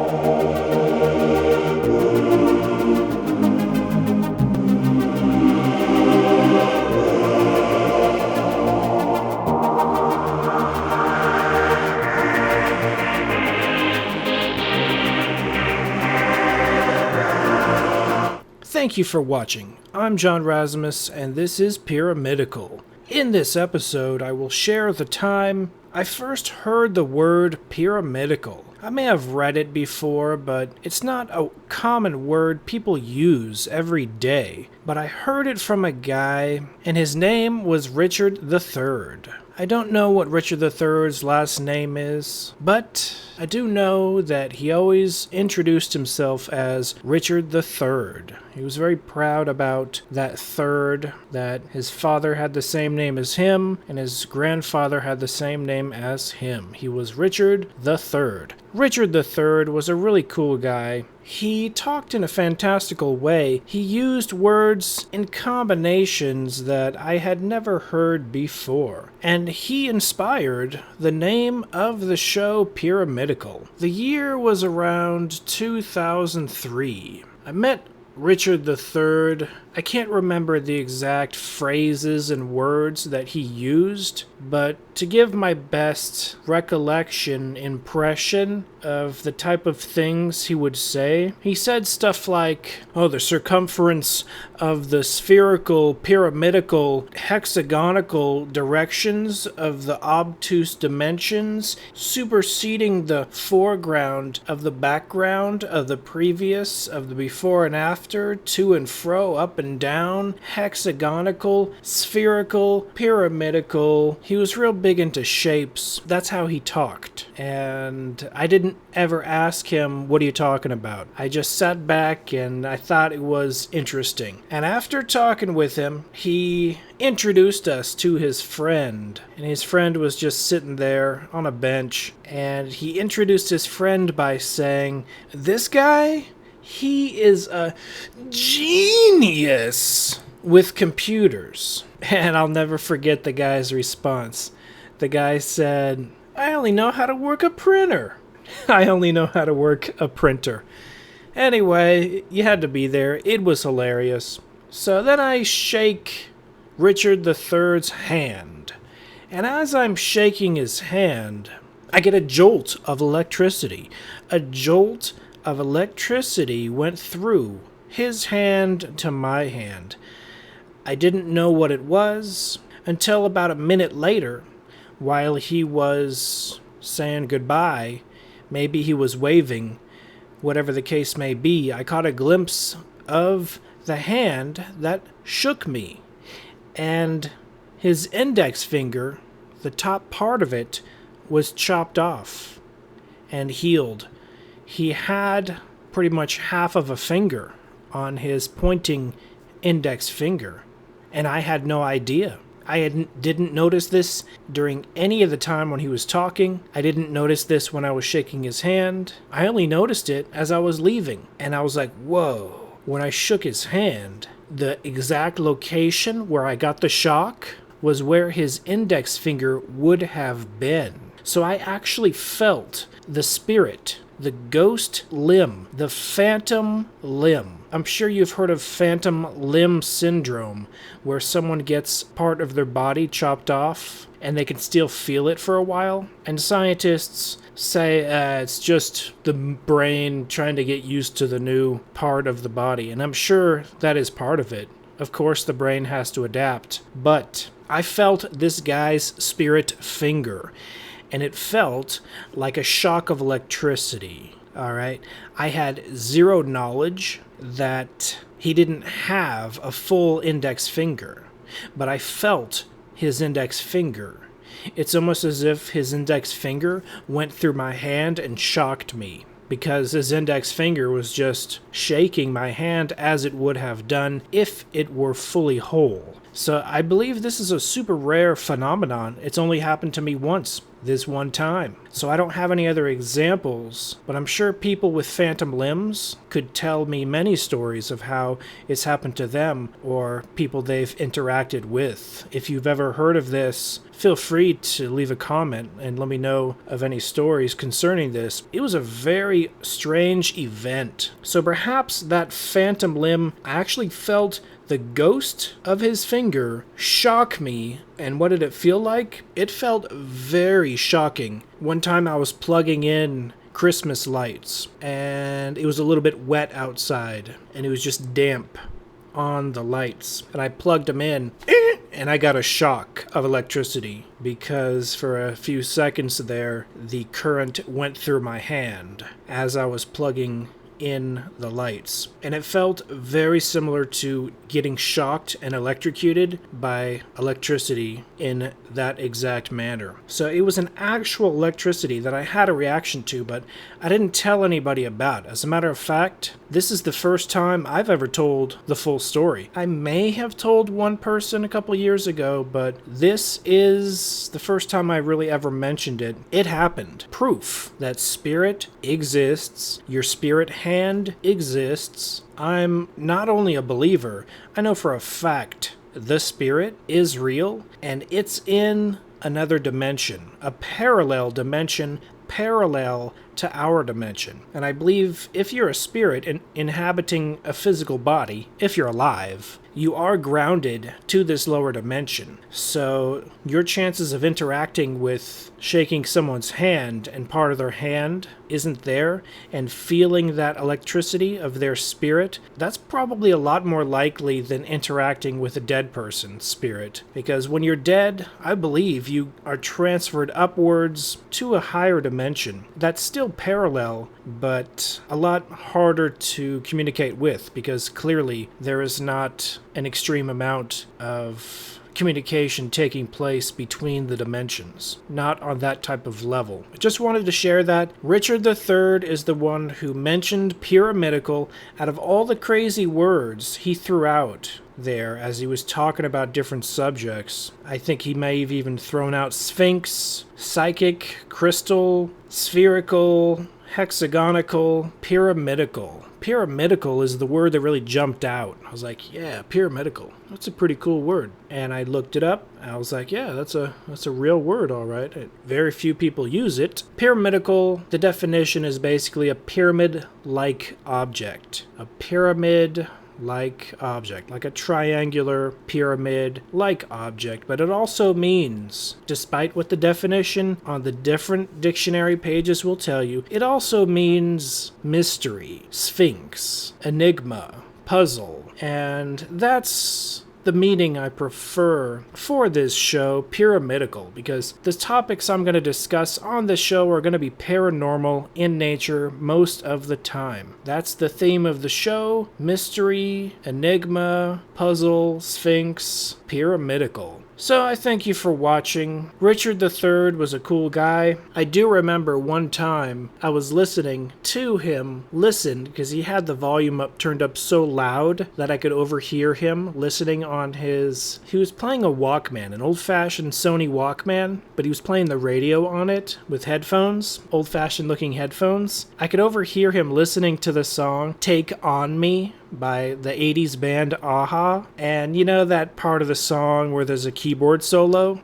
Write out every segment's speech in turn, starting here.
Thank you for watching. I'm John Razimus, and this is Pyramidical. In this episode, I will share the time I first heard the word pyramidical. I may have read it before, but it's not a common word people use every day. But I heard it from a guy, and his name was Richard III. I don't know what Richard III's last name is, but I do know that he always introduced himself as Richard III. He was very proud about that third, that his father had the same name as him, and his grandfather had the same name as him. He was Richard III. Richard III was a really cool guy. He talked in a fantastical way. He used words in combinations that I had never heard before. And he inspired the name of the show Pyramidical. The year was around 2003. I met Richard III. I can't remember the exact phrases and words that he used, but to give my best recollection impression of the type of things he would say, he said stuff like, the circumference of the spherical, pyramidical, hexagonal directions of the obtuse dimensions, superseding the foreground of the background of the previous, of the before and after, to and fro, up and down, hexagonal, spherical, pyramidical. He was real big into shapes. That's how he talked. And I didn't ever ask him, what are you talking about? I just sat back and I thought it was interesting. And after talking with him, he introduced us to his friend. And his friend was just sitting there on a bench. And he introduced his friend by saying, this guy, he is a genius with computers. And I'll never forget the guy's response. The guy said, I only know how to work a printer. I only know how to work a printer. Anyway, you had to be there. It was hilarious. So then I shake Richard III's hand. And as I'm shaking his hand, I get a jolt of electricity. A jolt of electricity went through his hand to my hand. I didn't know what it was until about a minute later, while he was saying goodbye, maybe he was waving, whatever the case may be, I caught a glimpse of the hand that shook me. And his index finger, the top part of it, was chopped off and healed. He had pretty much half of a finger on his pointing index finger, and I had no idea. I didn't notice this during any of the time when he was talking. I didn't notice this when I was shaking his hand. I only noticed it as I was leaving, and I was like, whoa. When I shook his hand, the exact location where I got the shock was where his index finger would have been. So I actually felt the spirit, the ghost limb, the phantom limb. I'm sure you've heard of phantom limb syndrome, where someone gets part of their body chopped off and they can still feel it for a while. And scientists say it's just the brain trying to get used to the new part of the body. And I'm sure that is part of it. Of course, the brain has to adapt. But I felt this guy's spirit finger, and it felt like a shock of electricity. All right. I had zero knowledge that he didn't have a full index finger, but I felt his index finger. It's almost as if his index finger went through my hand and shocked me, because his index finger was just shaking my hand as it would have done if it were fully whole. So I believe this is a super rare phenomenon. It's only happened to me once, this one time. So I don't have any other examples, but I'm sure people with phantom limbs could tell me many stories of how it's happened to them or people they've interacted with. If you've ever heard of this, feel free to leave a comment and let me know of any stories concerning this. It was a very strange event. So perhaps that phantom limb, I actually felt the ghost of his finger shock me. And what did it feel like? It felt very shocking. One time I was plugging in Christmas lights and it was a little bit wet outside and it was just damp on the lights. And I plugged them in and I got a shock of electricity because for a few seconds there, the current went through my hand as I was plugging in the lights. And it felt very similar to getting shocked and electrocuted by electricity in that exact manner. So it was an actual electricity that I had a reaction to, but I didn't tell anybody about. As a matter of fact, this is the first time I've ever told the full story. I may have told one person a couple years ago, but this is the first time I really ever mentioned it. It happened. Proof that spirit exists. Your spirit hand exists. I'm not only a believer, I know for a fact the spirit is real and it's in another dimension, a parallel dimension, parallel to our dimension. And I believe if you're a spirit inhabiting a physical body, if you're alive, you are grounded to this lower dimension. So your chances of interacting with shaking someone's hand and part of their hand isn't there and feeling that electricity of their spirit, that's probably a lot more likely than interacting with a dead person's spirit. Because when you're dead, I believe you are transferred upwards to a higher dimension. That's still parallel, but a lot harder to communicate with because clearly there is not an extreme amount of communication taking place between the dimensions. Not on that type of level. I just wanted to share that. Richard III is the one who mentioned pyramidal out of all the crazy words he threw out there as he was talking about different subjects. I think he may have even thrown out sphinx, psychic, crystal, spherical, hexagonical, pyramidal. Pyramidal is the word that really jumped out. I was like, yeah, pyramidal. That's a pretty cool word. And I looked it up. And I was like, yeah, that's a real word, all right. Very few people use it. Pyramidal, the definition is basically a pyramid-like object. A pyramid-like object, like a triangular pyramid-like object, but it also means, despite what the definition on the different dictionary pages will tell you, it also means mystery, sphinx, enigma, puzzle, and that's the meaning I prefer for this show, pyramidal, because the topics I'm going to discuss on this show are going to be paranormal in nature most of the time. That's the theme of the show: mystery, enigma, puzzle, sphinx, pyramidal. So I thank you for watching. Richard III was a cool guy. I do remember one time I was listening to him listen because he had the volume turned up so loud that I could overhear him listening on his... He was playing a Walkman, an old-fashioned Sony Walkman, but he was playing the radio on it with headphones, old-fashioned looking headphones. I could overhear him listening to the song Take On Me by the 80s band Aha. And you know that part of the song where there's a keyboard solo?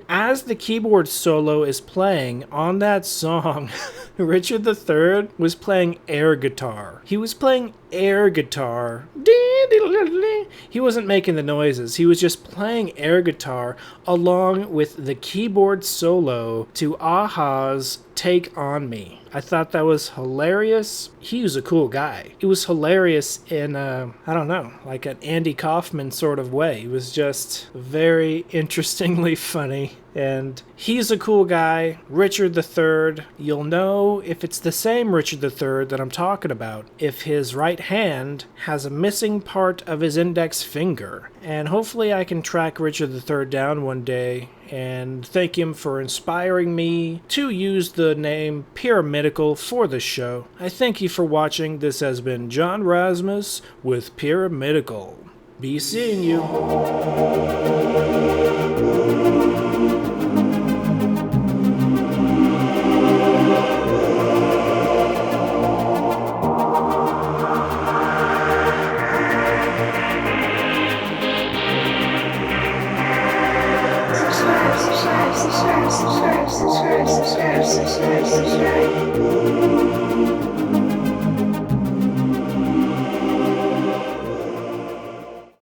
As the keyboard solo is playing on that song, Richard III was playing air guitar. He was playing air guitar. He wasn't making the noises. He was just playing air guitar along with the keyboard solo to Aha's Take On Me. I thought that was hilarious. He was a cool guy. It was hilarious in, I don't know, like an Andy Kaufman sort of way. It was just very interestingly funny. And he's a cool guy. Richard III, you'll know if it's the same Richard III that I'm talking about if his right hand has a missing part of his index finger. And hopefully I can track Richard III down one day and thank him for inspiring me to use the name Pyramidical for the show. I thank you for watching. This has been John Razimus with Pyramidical. Be seeing you. Subscribe.